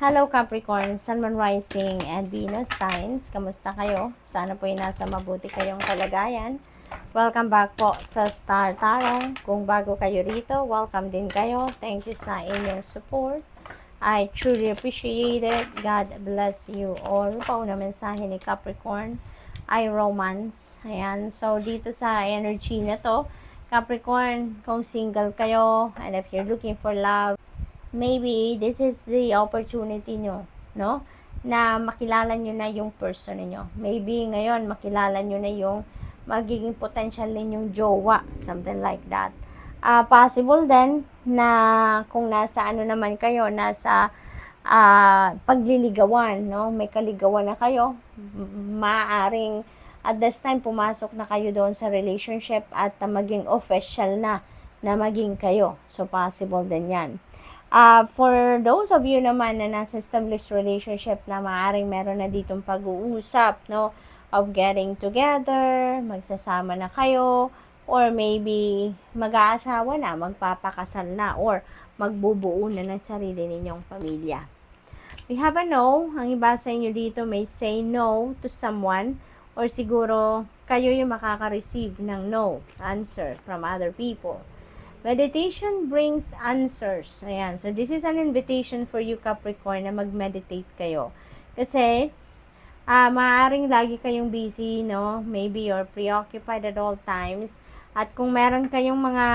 Hello Capricorn, Sun, Moon, Rising, and Venus signs. Kamusta kayo? Sana po ay nasa mabuti kayong kalagayan. Welcome back po sa Star Tarot. Kung bago kayo rito, welcome din kayo. Thank you sa inyong support. I truly appreciate it. God bless you all. Pauna mensahe ni Capricorn ay romance. Ayan. So, dito sa energy na to, Capricorn, kung single kayo, and if you're looking for love, maybe this is the opportunity nyo, no? Na makilala nyo na yung person niyo. Maybe ngayon, makilala nyo na yung magiging potential ninyong jowa, something like that. Possible then na kung nasa ano naman kayo, nasa pagliligawan, no? May kaligawan na kayo, maaaring at this time pumasok na kayo doon sa relationship at maging official na maging kayo. So possible din yan. For those of you naman na nasa established relationship na maaaring meron na ditong pag-uusap, no, of getting together, magsasama na kayo, or maybe mag-aasawa na, magpapakasal na, or magbubuo na ng sarili ninyong pamilya. We have a no. Ang iba sa inyo dito may say no to someone, or siguro kayo yung makaka-receive ng no answer from other people. Meditation brings answers. Ayan. So, this is an invitation for you, Capricorn, na mag-meditate kayo. Kasi, maaaring lagi kayong busy, no? Maybe you're preoccupied at all times. At kung meron kayong mga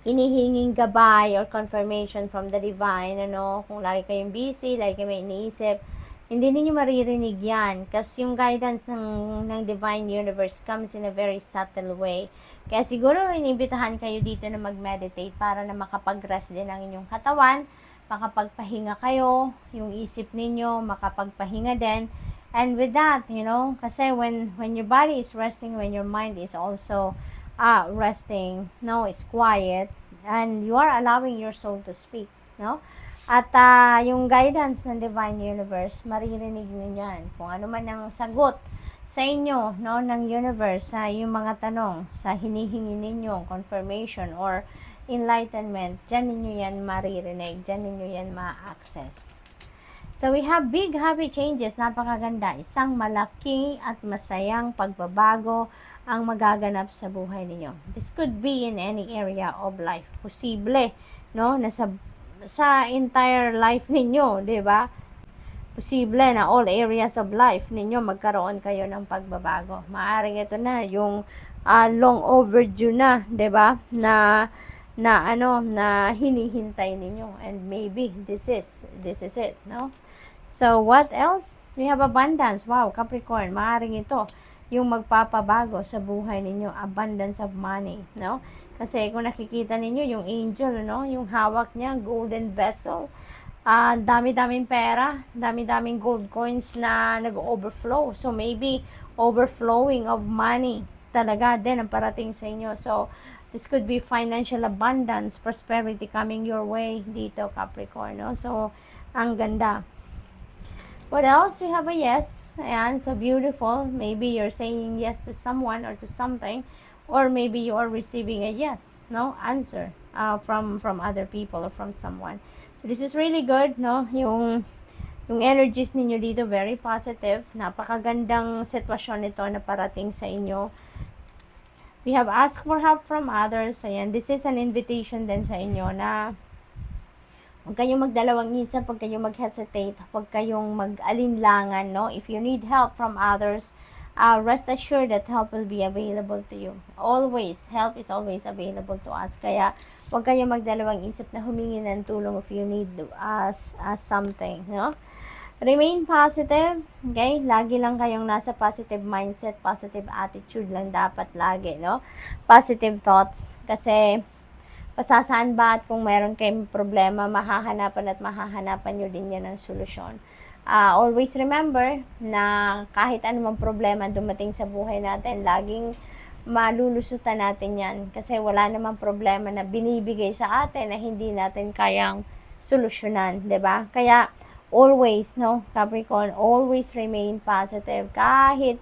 hinihinging gabay or confirmation from the divine, ano, kung lagi kayong busy, lagi kayo may iniisip, hindi niyo maririnig yan. Kasi yung guidance ng divine universe comes in a very subtle way. Kaya siguro inibitahan kayo dito na mag-meditate para na makapag-rest din ang inyong katawan, makapagpahinga kayo, yung isip ninyo, makapagpahinga din. And with that, you know, kasi when your body is resting, when your mind is also resting, no, is quiet, and you are allowing your soul to speak, no? At yung guidance ng divine universe, maririnig niyo yan. Kung ano man ang sagot sa inyo, no, ng universe, sa yung mga tanong, sa hinihingi ninyo, confirmation or enlightenment, dyan ninyo yan maririnig, dyan ninyo yan ma-access. So, we have big happy changes, napakaganda, isang malaki at masayang pagbabago ang magaganap sa buhay ninyo. This could be in any area of life. Posible, no, sa entire life ninyo, 'di ba? Posible na all areas of life ninyo magkaroon kayo ng pagbabago. Maaring ito na yung long overdue na, 'di ba? Na hinihintay ninyo, and maybe this is it, no? So what else? We have abundance. Wow, Capricorn, maaring ito yung magpapabago sa buhay ninyo, abundance of money, no? Kasi kung nakikita ninyo yung angel, no, yung hawak niya, golden vessel, dami-daming pera, dami-daming gold coins na nag-overflow. So maybe overflowing of money talaga din ang parating sa inyo. So this could be financial abundance, prosperity coming your way dito, Capricorn, no? So ang ganda. What else? We have a yes. Ayan, so beautiful. Maybe you're saying yes to someone or to something, or maybe you are receiving a yes, no, answer from other people or from someone. So this is really good, no? Yung energies ninyo dito very positive. Napakagandang sitwasyon ito na parating sa inyo. We have asked for help from others. Ayan, this is an invitation din sa inyo na huwag kayong magdalawang isip, huwag kayong mag-hesitate, huwag kayong mag-alinlangan, no? If you need help from others, rest assured that help will be available to you. Always, help is always available to us. Kaya, huwag kayong magdalawang isip na humingi ng tulong if you need something, no? Remain positive, okay? Lagi lang kayong nasa positive mindset, positive attitude lang dapat lagi, no? Positive thoughts, kasi pasasaan ba at kung meron kayong problema, mahahanapan nyo din yan ng solusyon. Always remember na kahit anumang problema dumating sa buhay natin, laging malulusutan natin yan. Kasi wala namang problema na binibigay sa atin na hindi natin kayang solusyonan, 'di ba? Kaya always, no, Capricorn, always remain positive. Kahit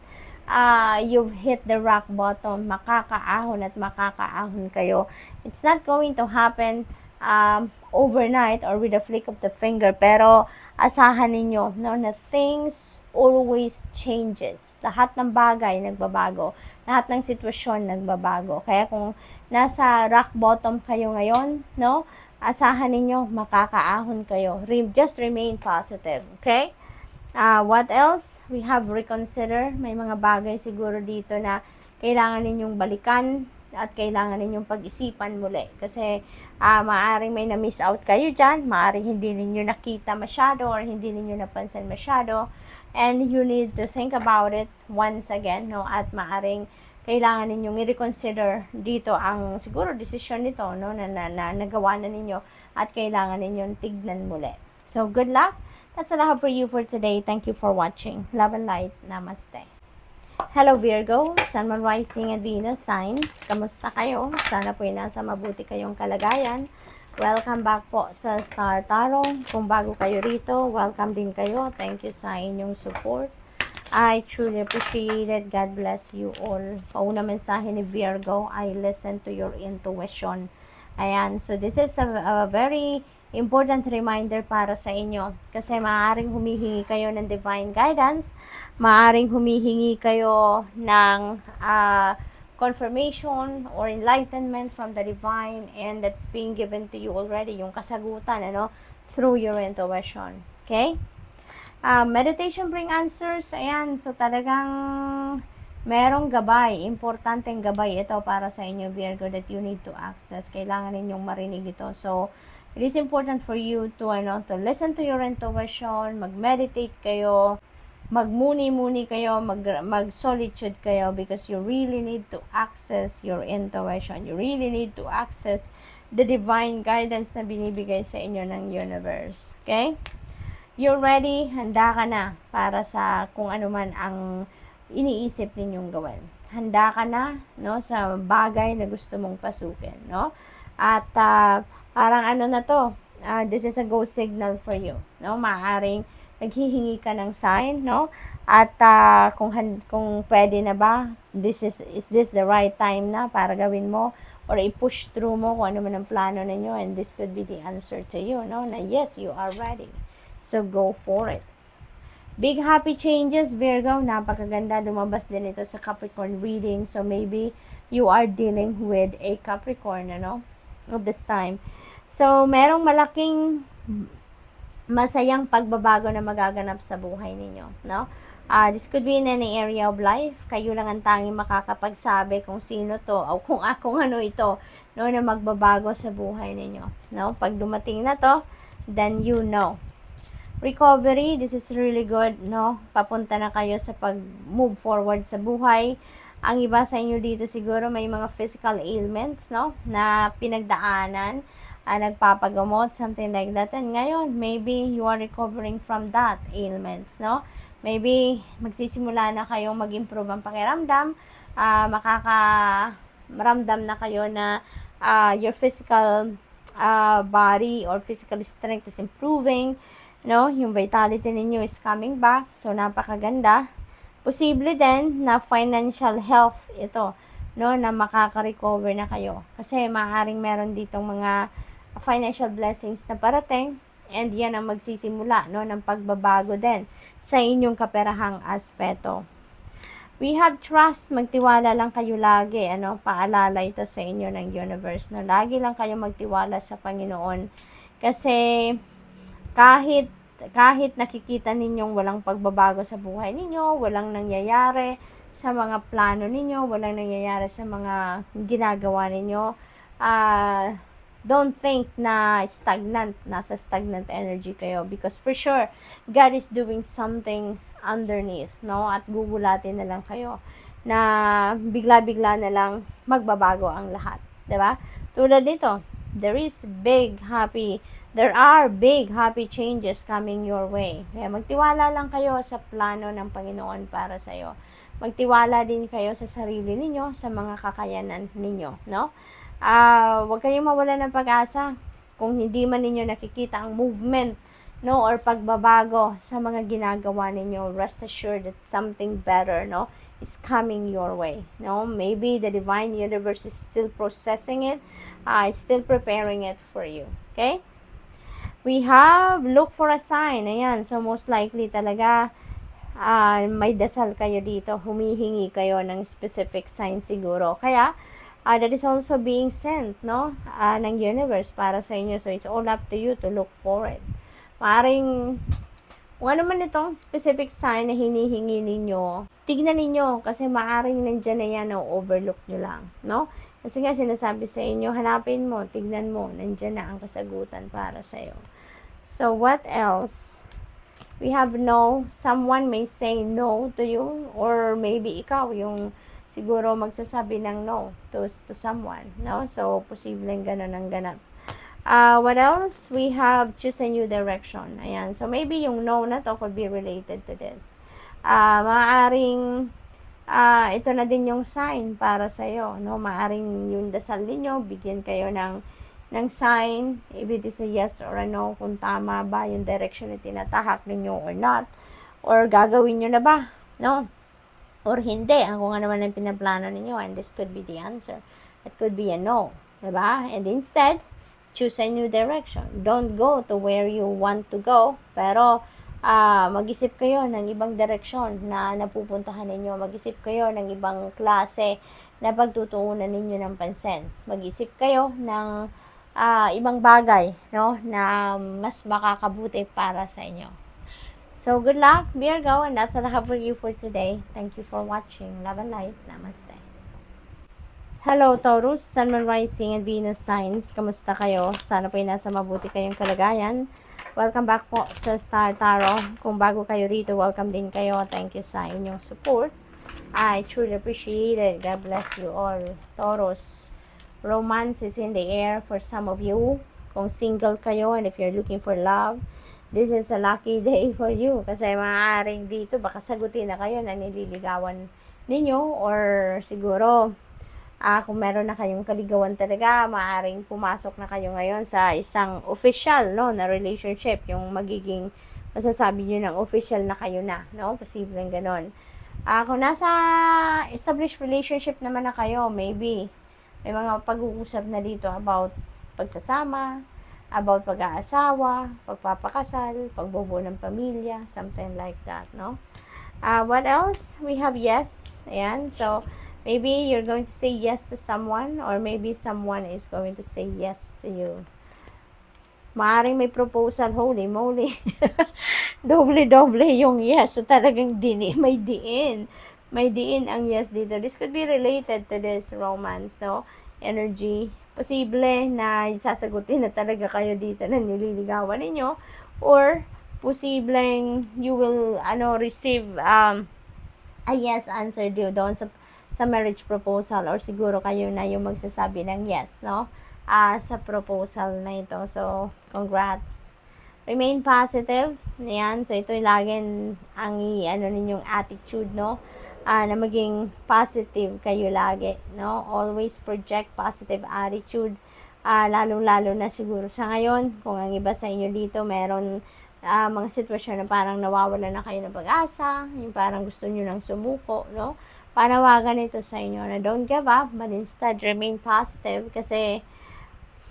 you've hit the rock bottom, makakaahon at makakaahon kayo. It's not going to happen overnight or with a flick of the finger. Pero asahan ninyo, no, na things always changes. Lahat ng bagay nagbabago. Lahat ng sitwasyon nagbabago. Kaya kung nasa rock bottom kayo ngayon, no, asahan ninyo makakaahon kayo. Just remain positive, okay? What else? We have reconsider. May mga bagay siguro dito na kailangan ninyong balikan at kailangan ninyong pag-isipan muli. Kasi maaring may na-miss out kayo dyan, maaring hindi ninyo nakita masyado or hindi ninyo napansin masyado. And you need to think about it once again, no? At maaring kailangan ninyong i-reconsider dito ang siguro desisyon nito, no? Na nagawa na ninyo at kailangan ninyong tignan muli. So, good luck. That's all I have for you for today. Thank you for watching. Love and light. Namaste. Hello Virgo, Sun, Moon, Rising, and Venus signs. Kamusta kayo? Sana po nasa mabuti kayong kalagayan. Welcome back po sa Star Tarot. Kung bago kayo rito, welcome din kayo. Thank you sa inyong support. I truly appreciate it. God bless you all. Pauna mensahe ni Virgo, I listen to your intuition. Ayan, so this is a very important reminder para sa inyo kasi maaaring humihingi kayo ng divine guidance, maaaring humihingi kayo ng confirmation or enlightenment from the divine, and that's being given to you already, yung kasagutan, ano, through your intuition. Okay? Meditation bring answers. Ayan, so talagang merong gabay, importanteng gabay ito para sa inyo Virgo that you need to access. Kailangan ninyong marinig ito. So, it is important for you to listen to your intuition, mag-meditate kayo, magmuni-muni kayo, mag-solitude kayo because you really need to access your intuition. You really need to access the divine guidance na binibigay sa inyo ng universe. Okay? You're ready, handa ka na para sa kung ano man ang iniisip ninyong gawin. Handa ka na, no, sa bagay na gusto mong pasukin, no? At parang ano na to, this is a go signal for you, no? Maaring naghihingi ka ng sign, no? At kung pwede na ba, is this the right time na para gawin mo or i-push through mo kung ano man ang plano ninyo, and this could be the answer to you, no? Na yes, you are ready. So go for it. Big happy changes, Virgo. Napakaganda. Lumabas din ito sa Capricorn reading. So maybe you are dealing with a Capricorn, ano, of this time. So, merong malaking masayang pagbabago na magaganap sa buhay ninyo, no? This could be in any area of life. Kayo lang ang tanging makakapagsabi kung sino to o kung ano ito, no, na magbabago sa buhay ninyo, no? Pag dumating na to, then you know. Recovery, this is really good, no? Papunta na kayo sa pag-move forward sa buhay. Ang iba sa inyo dito siguro may mga physical ailments, no, na pinagdaanan, nagpapagamot, something like that. And ngayon, maybe you are recovering from that ailments, no? Maybe magsisimula na kayong mag-improve ang pakiramdam, makakaramdam na kayo na your physical body or physical strength is improving, no? Yung vitality ninyo is coming back, so napakaganda. Posible din na financial health ito, no, na makaka-recover na kayo. Kasi maaaring meron ditong mga financial blessings na parating, and yan ang magsisimula, no, ng pagbabago din sa inyong kaperahang aspeto. We have trust, magtiwala lang kayo lagi, ano, paalala ito sa inyo ng universe, no, lagi lang kayo magtiwala sa Panginoon. Kasi kahit nakikita ninyong walang pagbabago sa buhay ninyo, walang nangyayari sa mga plano ninyo, walang nangyayari sa mga ginagawa ninyo, don't think na nasa stagnant energy kayo, because for sure, God is doing something underneath, no? At gugulatin na lang kayo na bigla-bigla na lang magbabago ang lahat, 'di ba? Tulad nito, there are big happy changes coming your way. Kaya magtiwala lang kayo sa plano ng Panginoon para sa iyo. Magtiwala din kayo sa sarili ninyo, sa mga kakayanan ninyo, no? Huwag kayong mawala ng pag-asa kung hindi man ninyo nakikita ang movement, no, or pagbabago sa mga ginagawa ninyo. Rest assured that something better, no, is coming your way. No, maybe the divine universe is still processing it, is still preparing it for you. Okay? We have look for a sign. Ayan, so most likely talaga may dasal kayo dito, humihingi kayo ng specific sign siguro. Kaya, that is also being sent, no? Ng universe para sa inyo. So, it's all up to you to look for it. Maaring, kung ano man itong specific sign na hinihingi ninyo, tignan ninyo kasi maaring nandyan na yan o overlook nyo lang, no? Kasi nga sinasabi sa inyo, hanapin mo, tignan mo, nandyan na ang kasagutan para sa iyo. So, what else? We have no. Someone may say no to you, or maybe ikaw yung siguro magsasabi ng no to someone, no? So, posibleng ganun ang ganap. What else? We have choose a new direction. Ayan. So, maybe yung no na to could be related to this. Maaaring ito na din yung sign para sa'yo, no? Maaaring yung dasal ninyo, bigyan kayo ng sign, if it is a yes or a no, kung tama ba yung direction na tinatahak ninyo or not, or gagawin nyo na ba, no? Or hindi, kung ano man ang pinaplano ninyo, and this could be the answer. It could be a no, diba? And instead, choose a new direction. Don't go to where you want to go, pero mag-isip kayo ng ibang direksyon na napupuntahan ninyo. Mag-isip kayo ng ibang klase na pagtutuunan ninyo ng pansin. Mag-isip kayo ng ibang bagay, no, na mas makakabuti para sa inyo. So, good luck, Virgo, and that's all I have for you for today. Thank you for watching. Love and light. Namaste. Hello, Taurus, Sun, Moon, Rising, and Venus signs. Kamusta kayo? Sana po nasa mabuti kayong kalagayan. Welcome back po sa Star Tarot. Kung bago kayo rito, welcome din kayo. Thank you sa inyong support. I truly appreciate it. God bless you all. Taurus, romance is in the air for some of you. Kung single kayo and if you're looking for love, this is a lucky day for you. Kasi maaaring dito, baka sagutin na kayo na nililigawan ninyo, or siguro, kung meron na kayong kaligawan talaga, maaaring pumasok na kayo ngayon sa isang official, no, na relationship, yung magiging masasabi nyo ng official na kayo na, no, posibleng ganon. Kung nasa established relationship naman na kayo, maybe may mga pag-uusap na dito about pagsasama, about pag-aasawa, pagpapakasal, pagbubuo ng pamilya, something like that, no? What else? We have yes. Ayan, so maybe you're going to say yes to someone, or maybe someone is going to say yes to you. Maaring may proposal, holy moly. Doble-doble yung yes. So talagang may diin. May diin ang yes dito. This could be related to this romance, no? Energy. Posible na sasagutin na talaga kayo dito na nililigawan ninyo, or posibleng you will receive a yes answer doon sa marriage proposal, or siguro kayo na yung magsasabi ng yes, no? Sa proposal na ito. So, congrats. Remain positive. Yan. So, ito yung laging ang ninyong attitude, no? Na maging positive kayo lagi, no? Always project positive attitude. Lalong-lalo na siguro sa ngayon, kung ang iba sa inyo dito, meron mga sitwasyon na parang nawawala na kayo ng pag-asa, yung parang gusto nyo nang sumuko, no? Panawagan ito sa inyo na don't give up, but instead remain positive, kasi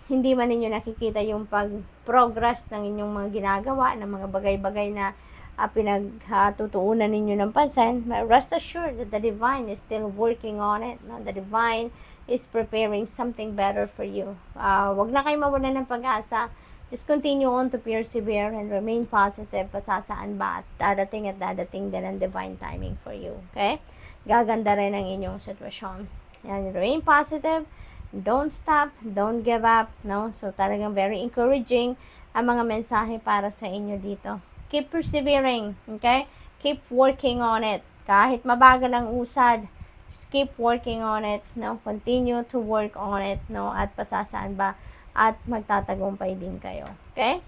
hindi man ninyo nakikita yung pag-progress ng inyong mga ginagawa, ng mga bagay-bagay na pinagtutuunan ninyo ng pansin. Rest assured that the divine is still working on it, no? The divine is preparing something better for you. Wag na kayo mawala ng pag-asa. Just continue on to persevere and remain positive. Pasasaan ba at dadating din ang divine timing for you. Okay? Gaganda rin ang inyong sitwasyon. Yan, remain positive, don't stop, don't give up, no? So, talagang very encouraging ang mga mensahe para sa inyo dito. Keep persevering, okay? Keep working on it. Kahit mabagal ang usad, just keep working on it, no? Continue to work on it, no? At pasasaan ba? At magtatagumpay din kayo, okay?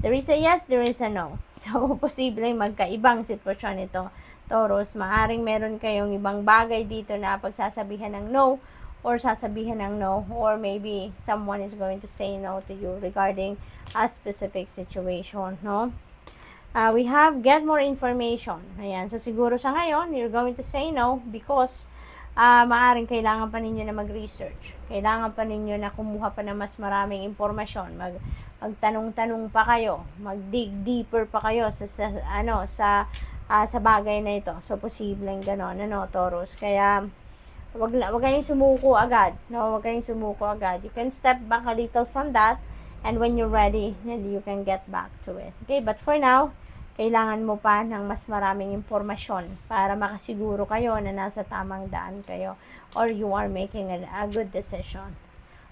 There is a yes, there is a no. So, posibleng magkaibang sitwasyon ito. Taurus, maaring meron kayong ibang bagay dito na pagsasabihan ng no, or sasabihan ng no, or maybe someone is going to say no to you regarding a specific situation, no? We have get more information. Ayan. So, siguro sa ngayon, you're going to say no because maaring kailangan pa ninyo na mag-research. Kailangan pa ninyo na kumuha pa ng mas maraming impormasyon. Magtanong-tanong pa kayo. Mag-dig deeper pa kayo sa bagay na ito. So, posibleng ganon, Taurus. Kaya, wag kayong sumuko agad. No, wag kayong sumuko agad. You can step back a little from that, and when you're ready, then you can get back to it. Okay, but for now, kailangan mo pa ng mas maraming impormasyon para makasiguro kayo na nasa tamang daan kayo or you are making a good decision.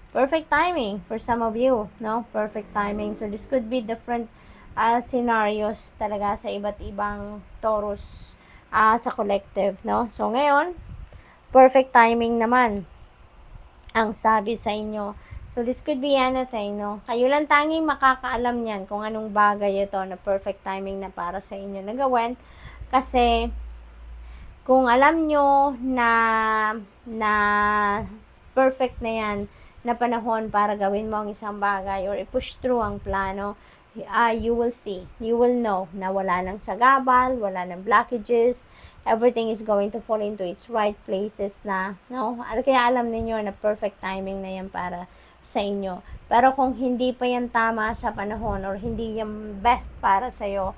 Perfect timing for some of you, no? Perfect timing. So, this could be different scenarios talaga sa iba't ibang Taurus sa collective, no? So, ngayon, perfect timing naman ang sabi sa inyo. So, this could be anything, no? Kayo lang tanging makakaalam niyan kung anong bagay ito na perfect timing na para sa inyo na gawin. Kasi, kung alam nyo na perfect na yan, na panahon para gawin mo ang isang bagay or i-push through ang plano, you will see, you will know na wala nang sagabal, wala nang blockages, everything is going to fall into its right places na, no? Kaya alam niyo na perfect timing na yan para sa inyo. Pero kung hindi pa yan tama sa panahon or hindi yan best para sa'yo,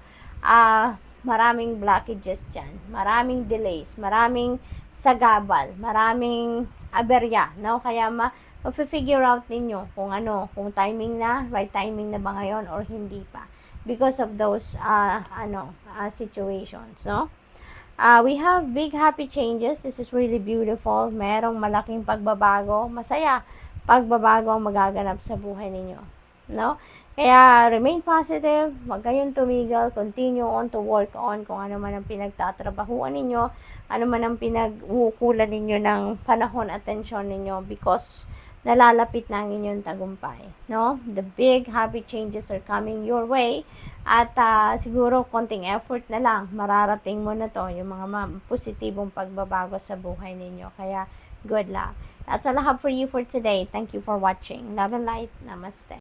maraming blockages dyan, maraming delays, maraming sagabal, maraming aberya, no? Kaya ma-figure out ninyo kung timing na, right timing na ba ngayon or hindi pa. Because of those, situations, no? We have big happy changes. This is really beautiful. Merong malaking pagbabago. Masaya pagbabago ang magaganap sa buhay ninyo. No? Kaya, remain positive. Huwag kayong tumigil. Continue on to work on kung ano man ang pinagtatrabahuan ninyo. Ano man ang pinag-uukulan ninyo ng panahon, atensyon ninyo because nalalapit na ang inyong tagumpay. No? The big happy changes are coming your way. At siguro konting effort na lang, mararating mo na to yung mga positibong pagbabago sa buhay ninyo. Kaya, good luck. That's all I have for you for today. Thank you for watching. Love and light. Namaste.